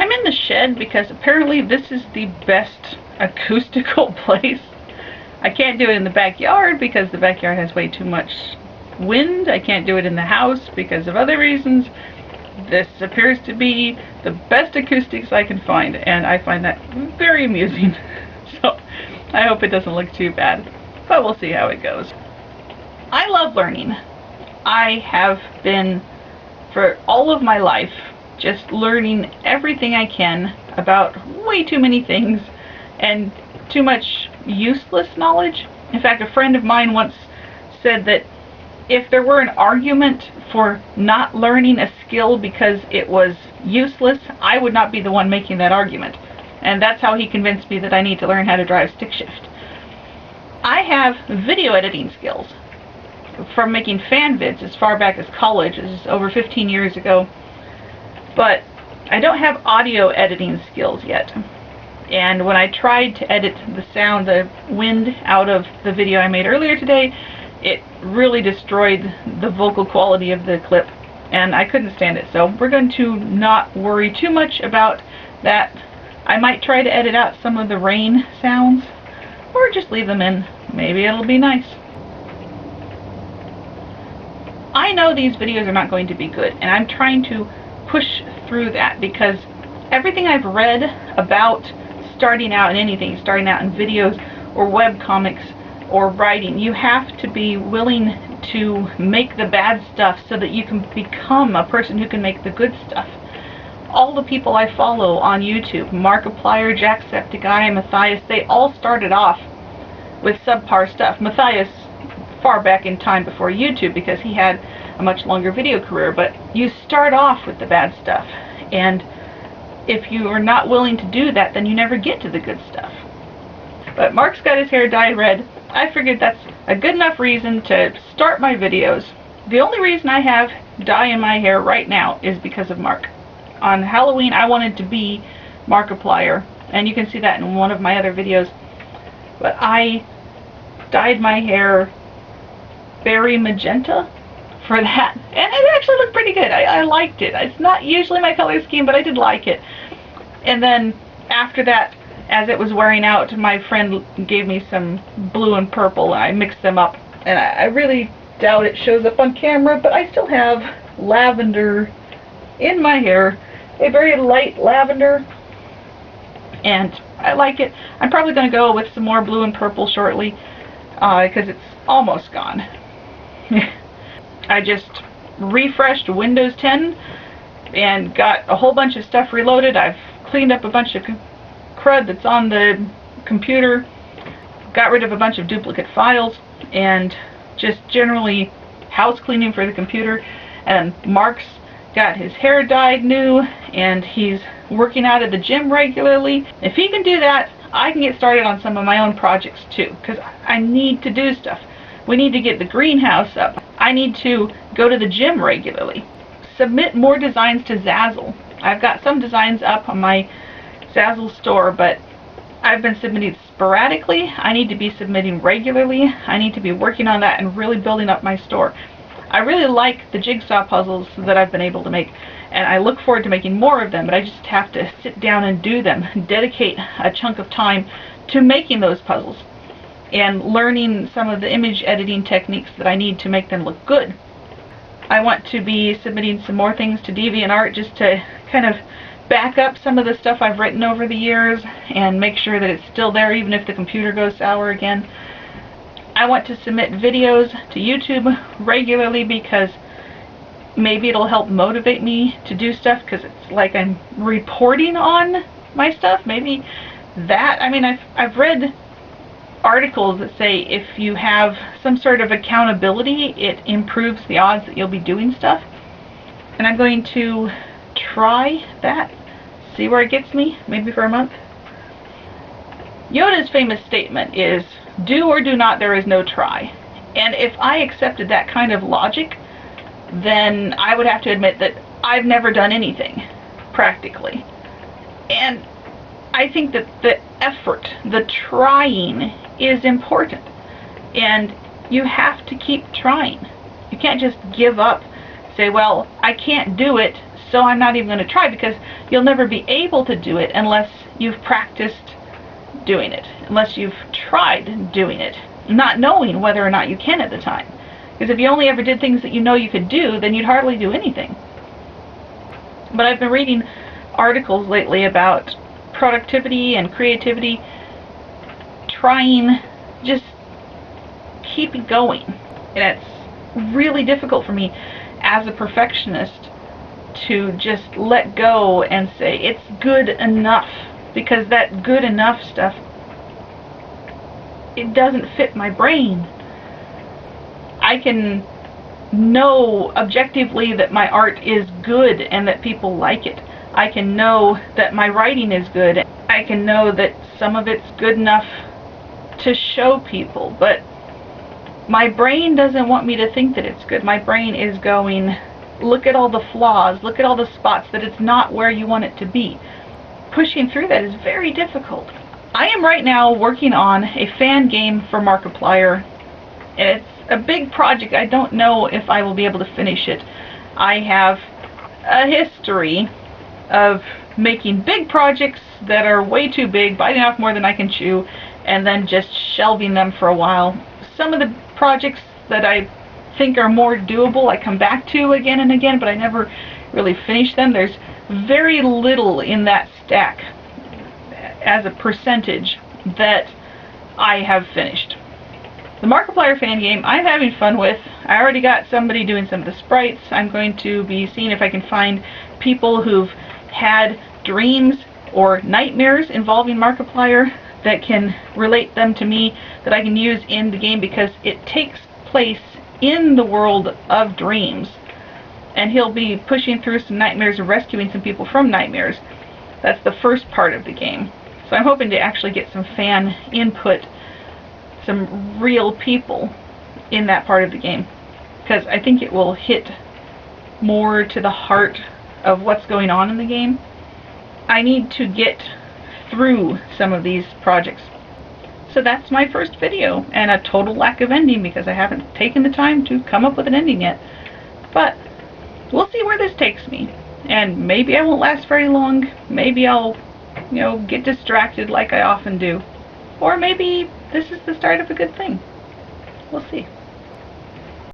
I'm in the shed because apparently this is the best acoustical place. I can't do it in the backyard because the backyard has way too much wind. I can't do it in the house because of other reasons. This appears to be the best acoustics I can find, and I find that very amusing. So I hope it doesn't look too bad, but we'll see how it goes. I love learning. I have been, for all of my life, just learning everything I can about way too many things and too much useless knowledge. In fact, a friend of mine once said that if there were an argument for not learning a skill because it was useless, I would not be the one making that argument. And that's how he convinced me that I need to learn how to drive stick shift. I have video editing skills from making fan vids as far back as college. This is over 15 years ago. But I don't have audio editing skills yet. And when I tried to edit the sound, the wind, out of the video I made earlier today, it really destroyed the vocal quality of the clip, and I couldn't stand it. So we're going to not worry too much about that. I might try to edit out some of the rain sounds, or just leave them in. Maybe it'll be nice. I know these videos are not going to be good, and I'm trying to push through that because everything I've read about starting out in anything, starting out in videos or web comics or writing, you have to be willing to make the bad stuff so that you can become a person who can make the good stuff. All the people I follow on YouTube, Markiplier, Jacksepticeye, Matthias, they all started off with subpar stuff. Matthias far back in time before YouTube because he had a much longer video career, but you start off with the bad stuff, and if you are not willing to do that, then you never get to the good stuff. But Mark's got his hair dyed red. I figured that's a good enough reason to start my videos. The only reason I have dye in my hair right now is because of Mark. On Halloween I wanted to be Markiplier, and you can see that in one of my other videos, but I dyed my hair berry magenta for that, and it actually looked pretty good. I liked it. It's not usually my color scheme, but I did like it. And then after that, as it was wearing out, my friend gave me some blue and purple, and I mixed them up, and I really doubt it shows up on camera, but I still have lavender in my hair, a very light lavender, and I like it. I'm probably going to go with some more blue and purple shortly because it's almost gone. I just refreshed Windows 10 and got a whole bunch of stuff reloaded. I've cleaned up a bunch of crud that's on the computer, got rid of a bunch of duplicate files, and just generally house cleaning for the computer. And Mark's got his hair dyed new, and he's working out at the gym regularly. If he can do that, I can get started on some of my own projects too, because I need to do stuff. We need to get the greenhouse up. I need to go to the gym regularly. Submit more designs to Zazzle. I've got some designs up on my Zazzle store, but I've been submitting sporadically. I need to be submitting regularly. I need to be working on that and really building up my store. I really like the jigsaw puzzles that I've been able to make, and I look forward to making more of them, but I just have to sit down and do them, dedicate a chunk of time to making those puzzles and learning some of the image editing techniques that I need to make them look good. I want to be submitting some more things to DeviantArt just to kind of back up some of the stuff I've written over the years and make sure that it's still there even if the computer goes sour again. I want to submit videos to YouTube regularly because maybe it'll help motivate me to do stuff, because it's like I'm reporting on my stuff. Maybe that, I mean, I've read articles that say if you have some sort of accountability, it improves the odds that you'll be doing stuff. And I'm going to try that, see where it gets me, maybe for a month. Yoda's famous statement is, "Do or do not, there is no try." And if I accepted that kind of logic, then I would have to admit that I've never done anything, practically. And I think that the effort, the trying, is important. And you have to keep trying. You can't just give up, say, well, I can't do it, so I'm not even going to try, because you'll never be able to do it unless you've practiced doing it, unless you've tried doing it, not knowing whether or not you can at the time. Because if you only ever did things that you know you could do, then you'd hardly do anything. But I've been reading articles lately about productivity and creativity, trying, just keep it going. And it's really difficult for me as a perfectionist to just let go and say it's good enough, because that good enough stuff, it doesn't fit my brain. I can know objectively that my art is good and that people like it. I can know that my writing is good. I can know that some of it's good enough to show people, but my brain doesn't want me to think that it's good. My brain is going, look at all the flaws, look at all the spots that it's not where you want it to be. Pushing through that is very difficult. I am right now working on a fan game for Markiplier, and it's a big project. I don't know if I will be able to finish it. I have a history of making big projects that are way too big, biting off more than I can chew, and then just shelving them for a while. Some of the projects that I think are more doable I come back to again and again, but I never really finish them. There's very little in that stack as a percentage that I have finished. The Markiplier fan game I'm having fun with. I already got somebody doing some of the sprites. I'm going to be seeing if I can find people who've had dreams or nightmares involving Markiplier that can relate them to me, that I can use in the game, because it takes place in the world of dreams, and he'll be pushing through some nightmares and rescuing some people from nightmares. That's the first part of the game. So I'm hoping to actually get some fan input, some real people in that part of the game, because I think it will hit more to the heart of what's going on in the game. I need to get through some of these projects. So that's my first video, and a total lack of ending because I haven't taken the time to come up with an ending yet. But we'll see where this takes me, and maybe I won't last very long. Maybe I'll, get distracted like I often do. Or maybe this is the start of a good thing. We'll see.